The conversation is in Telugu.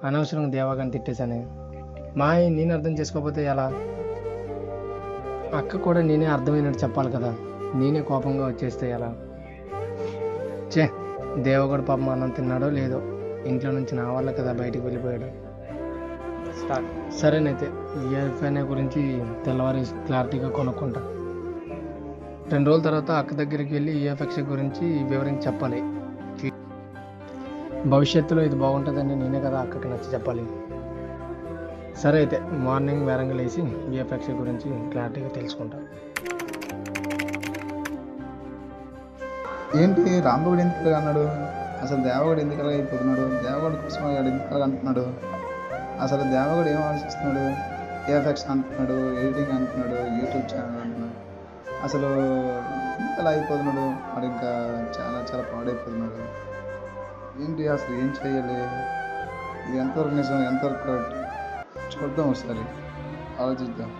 అనవసరంగా దేవాగాని తిట్టేశాను. మా నేను అర్థం చేసుకోకపోతే ఎలా? అక్క కూడా నేనే అర్థమైనట్టు చెప్పాలి కదా. నేనే కోపంగా వచ్చేస్తే ఎలా? చే దేవగడు పాపం అన్నం తిన్నాడో లేదో, ఇంట్లో నుంచి నా వల్ల కదా బయటికి వెళ్ళిపోయాడు. సరేనైతే ఈఎఫ్ఐ గురించి తెల్లవారి క్లారిటీగా కొనుక్కుంటా. 2 రోజుల తర్వాత అక్క దగ్గరికి వెళ్ళి ఈఎఫ్ఎక్స్ గురించి వివరించి చెప్పాలి. భవిష్యత్తులో ఇది బాగుంటుందని నేనే కదా అక్కకి నచ్చి చెప్పాలి. సరే అయితే మార్నింగ్ వేరంగా లేచి ఈఎఫ్ఎక్స్ గురించి క్లారిటీగా తెలుసుకుంటా. ఏంటి రాంబగుడు ఎందుకు అన్నాడు? అసలు దేవగడు ఎందుకు అలా అయిపోతున్నాడు? దేవగడు కోసం ఎందుకు అలా అంటున్నాడు? అసలు దేవగడు ఏం ఆలోచిస్తున్నాడు? ఏఎఫ్ఎక్స్ అంటున్నాడు, ఎడిటింగ్ అంటున్నాడు, యూట్యూబ్ ఛానల్ అంటున్నాడు. అసలు అలా అయిపోతున్నాడు. వాడు ఇంకా చాలా చాలా పాడైపోతున్నాడు. ఏంటి అసలు ఏం చేయాలి? ఇది ఎంతవరకు నిజం, ఎంతవరకు కరెక్ట్ చూద్దాం, ఒకసారి ఆలోచిద్దాం.